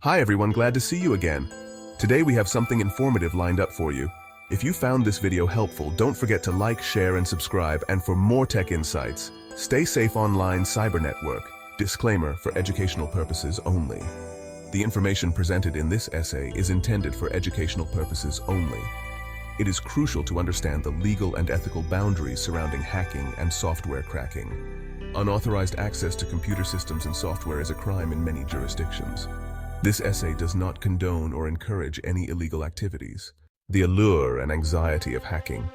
Hi everyone, glad to see you again. Today we have something informative lined up for you. If you found this video helpful, don't forget to like, share, and subscribe. And for more tech insights, stay safe online cyber network. Disclaimer: for educational purposes only. The information presented in this essay is intended for educational purposes only. It is crucial to understand the legal and ethical boundaries surrounding hacking and software cracking. Unauthorized access to computer systems and software is a crime in many jurisdictions. This essay does not condone or encourage any illegal activities. The allure and anxiety of hacking.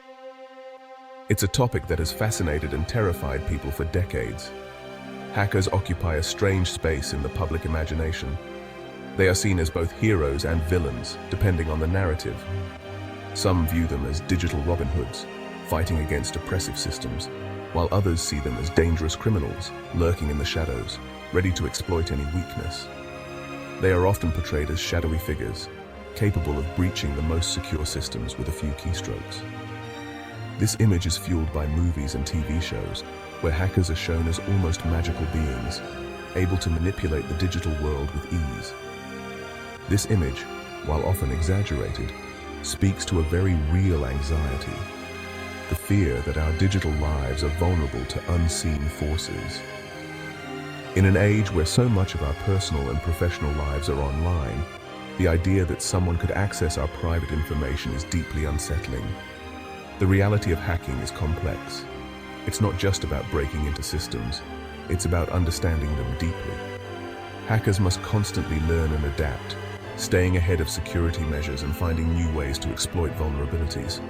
It's a topic that has fascinated and terrified people for decades. Hackers occupy a strange space in the public imagination. They are seen as both heroes and villains, depending on the narrative. Some view them as digital Robin Hoods, fighting against oppressive systems, while others see them as dangerous criminals, lurking in the shadows, ready to exploit any weakness. They are often portrayed as shadowy figures, capable of breaching the most secure systems with a few keystrokes. This image is fueled by movies and TV shows, where hackers are shown as almost magical beings, able to manipulate the digital world with ease. This image, while often exaggerated, speaks to a very real anxiety, the fear that our digital lives are vulnerable to unseen forces. In an age where so much of our personal and professional lives are online, the idea that someone could access our private information is deeply unsettling. The reality of hacking is complex. It's not just about breaking into systems, it's about understanding them deeply. Hackers must constantly learn and adapt, staying ahead of security measures and finding new ways to exploit vulnerabilities.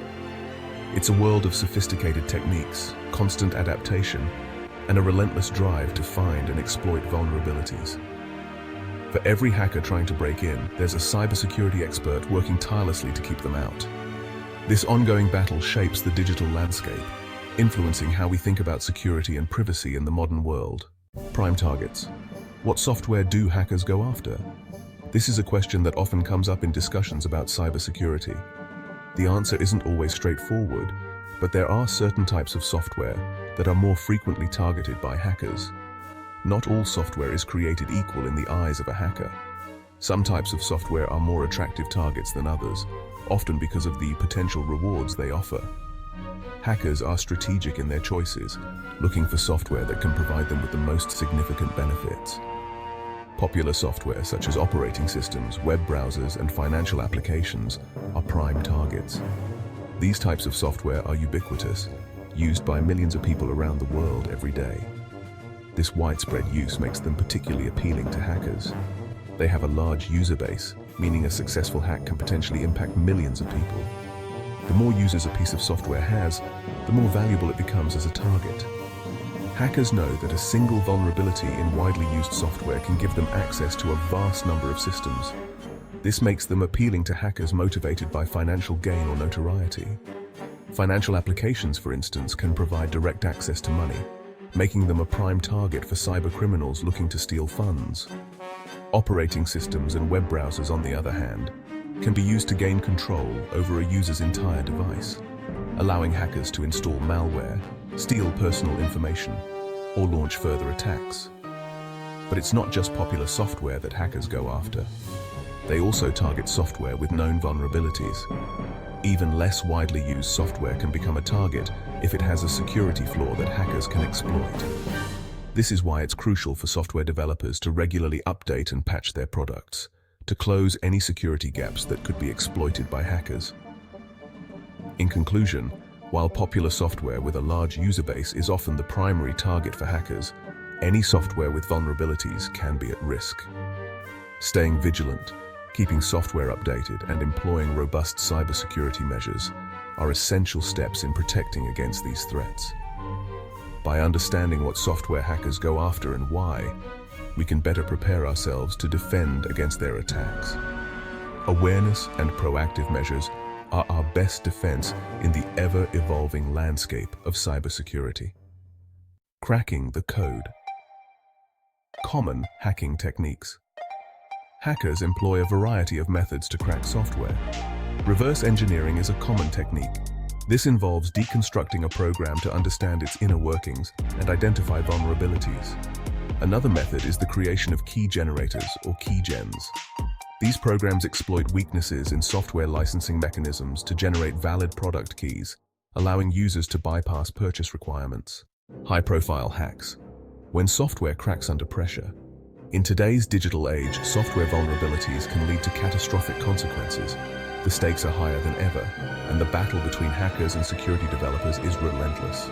It's a world of sophisticated techniques, constant adaptation, and a relentless drive to find and exploit vulnerabilities. For every hacker trying to break in, there's a cybersecurity expert working tirelessly to keep them out. This ongoing battle shapes the digital landscape, influencing how we think about security and privacy in the modern world. Prime targets. What software do hackers go after? This is a question that often comes up in discussions about cybersecurity. The answer isn't always straightforward, but there are certain types of software that are more frequently targeted by hackers. Not all software is created equal in the eyes of a hacker. Some types of software are more attractive targets than others, often because of the potential rewards they offer. Hackers are strategic in their choices, looking for software that can provide them with the most significant benefits. Popular software such as operating systems, web browsers, and financial applications are prime targets. These types of software are ubiquitous, used by millions of people around the world every day. This widespread use makes them particularly appealing to hackers. They have a large user base, meaning a successful hack can potentially impact millions of people. The more users a piece of software has, the more valuable it becomes as a target. Hackers know that a single vulnerability in widely used software can give them access to a vast number of systems. This makes them appealing to hackers motivated by financial gain or notoriety. Financial applications, for instance, can provide direct access to money, making them a prime target for cyber criminals looking to steal funds. Operating systems and web browsers, on the other hand, can be used to gain control over a user's entire device, allowing hackers to install malware, steal personal information, or launch further attacks. But it's not just popular software that hackers go after. They also target software with known vulnerabilities. Even less widely used software can become a target if it has a security flaw that hackers can exploit. This is why it's crucial for software developers to regularly update and patch their products, to close any security gaps that could be exploited by hackers. In conclusion, while popular software with a large user base is often the primary target for hackers, any software with vulnerabilities can be at risk. Staying vigilant, keeping software updated, and employing robust cybersecurity measures are essential steps in protecting against these threats. By understanding what software hackers go after and why, we can better prepare ourselves to defend against their attacks. Awareness and proactive measures are our best defense in the ever-evolving landscape of cybersecurity. Cracking the code. Common hacking techniques. Hackers employ a variety of methods to crack software. Reverse engineering is a common technique. This involves deconstructing a program to understand its inner workings and identify vulnerabilities. Another method is the creation of key generators or keygens. These programs exploit weaknesses in software licensing mechanisms to generate valid product keys, allowing users to bypass purchase requirements. High-profile hacks. When software cracks under pressure. In today's digital age, software vulnerabilities can lead to catastrophic consequences. The stakes are higher than ever, and the battle between hackers and security developers is relentless.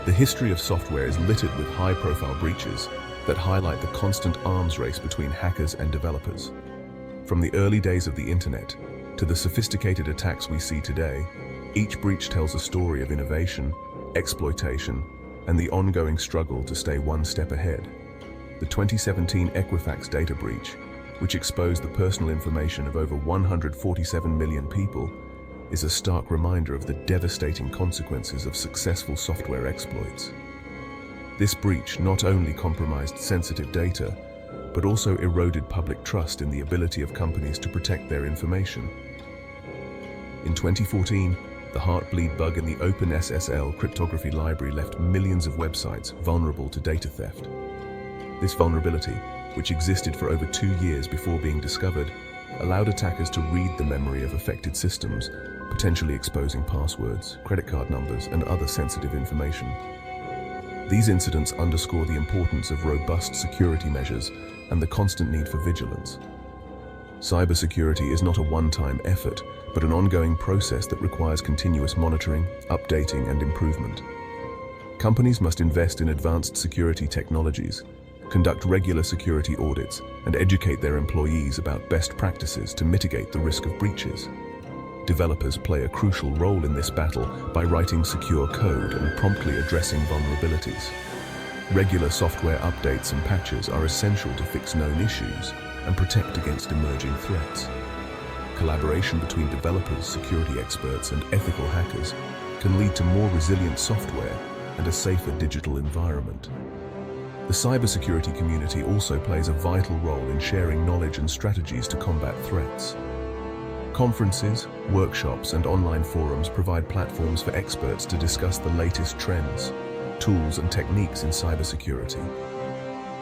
The history of software is littered with high-profile breaches that highlight the constant arms race between hackers and developers. From the early days of the internet to the sophisticated attacks we see today, each breach tells a story of innovation, exploitation, and the ongoing struggle to stay one step ahead. The 2017 Equifax data breach, which exposed the personal information of over 147 million people, is a stark reminder of the devastating consequences of successful software exploits. This breach not only compromised sensitive data, but also eroded public trust in the ability of companies to protect their information. In 2014, the Heartbleed bug in the OpenSSL cryptography library left millions of websites vulnerable to data theft. This vulnerability, which existed for over 2 years before being discovered, allowed attackers to read the memory of affected systems, potentially exposing passwords, credit card numbers, and other sensitive information. These incidents underscore the importance of robust security measures and the constant need for vigilance. Cybersecurity is not a one-time effort, but an ongoing process that requires continuous monitoring, updating, and improvement. Companies must invest in advanced security technologies, conduct regular security audits, and educate their employees about best practices to mitigate the risk of breaches. Developers play a crucial role in this battle by writing secure code and promptly addressing vulnerabilities. Regular software updates and patches are essential to fix known issues and protect against emerging threats. Collaboration between developers, security experts, and ethical hackers can lead to more resilient software and a safer digital environment. The cybersecurity community also plays a vital role in sharing knowledge and strategies to combat threats. Conferences, workshops, and online forums provide platforms for experts to discuss the latest trends, tools, and techniques in cybersecurity.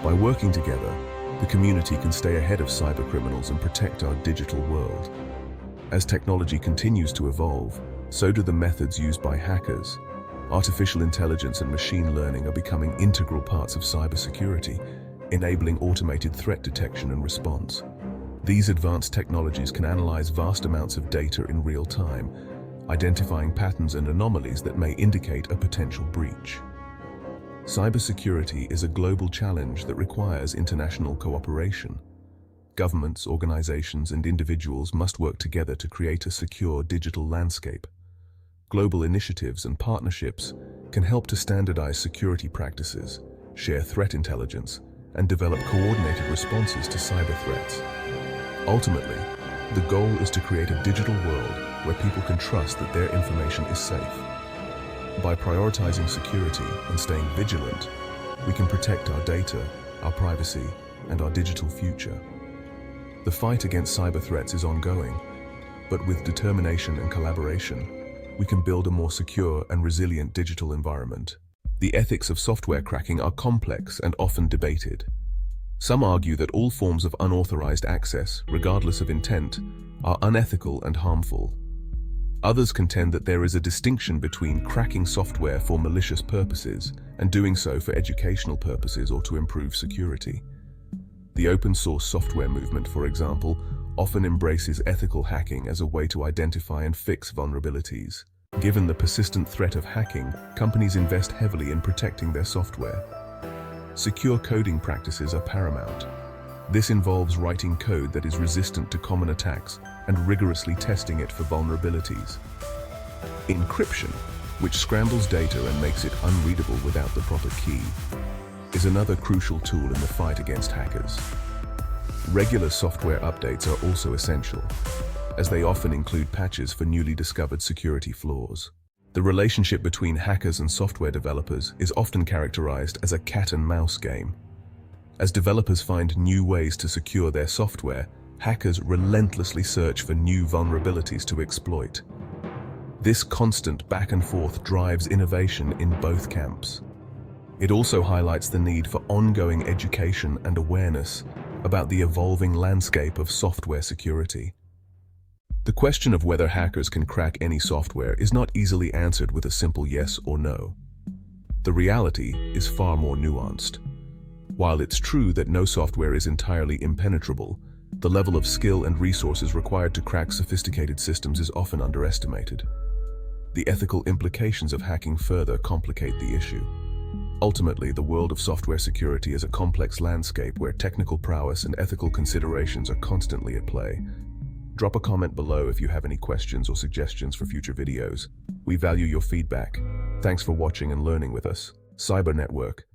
By working together, the community can stay ahead of cybercriminals and protect our digital world. As technology continues to evolve, so do the methods used by hackers. Artificial intelligence and machine learning are becoming integral parts of cybersecurity, enabling automated threat detection and response. These advanced technologies can analyze vast amounts of data in real time, identifying patterns and anomalies that may indicate a potential breach. Cybersecurity is a global challenge that requires international cooperation. Governments, organizations, and individuals must work together to create a secure digital landscape. Global initiatives and partnerships can help to standardize security practices, share threat intelligence, and develop coordinated responses to cyber threats. Ultimately, the goal is to create a digital world where people can trust that their information is safe. By prioritizing security and staying vigilant, we can protect our data, our privacy, and our digital future. The fight against cyber threats is ongoing, but with determination and collaboration, we can build a more secure and resilient digital environment. The ethics of software cracking are complex and often debated. Some argue that all forms of unauthorized access, regardless of intent, are unethical and harmful. Others contend that there is a distinction between cracking software for malicious purposes and doing so for educational purposes or to improve security. The open-source software movement, for example, often embraces ethical hacking as a way to identify and fix vulnerabilities. Given the persistent threat of hacking, companies invest heavily in protecting their software. Secure coding practices are paramount. This involves writing code that is resistant to common attacks and rigorously testing it for vulnerabilities. Encryption, which scrambles data and makes it unreadable without the proper key, is another crucial tool in the fight against hackers. Regular software updates are also essential, as they often include patches for newly discovered security flaws. The relationship between hackers and software developers is often characterized as a cat-and-mouse game. As developers find new ways to secure their software, hackers relentlessly search for new vulnerabilities to exploit. This constant back and forth drives innovation in both camps. It also highlights the need for ongoing education and awareness, about the evolving landscape of software security. The question of whether hackers can crack any software is not easily answered with a simple yes or no. The reality is far more nuanced. While it's true that no software is entirely impenetrable, the level of skill and resources required to crack sophisticated systems is often underestimated. The ethical implications of hacking further complicate the issue. Ultimately, the world of software security is a complex landscape where technical prowess and ethical considerations are constantly at play. Drop a comment below if you have any questions or suggestions for future videos. We value your feedback. Thanks for watching and learning with us. Cyber Network.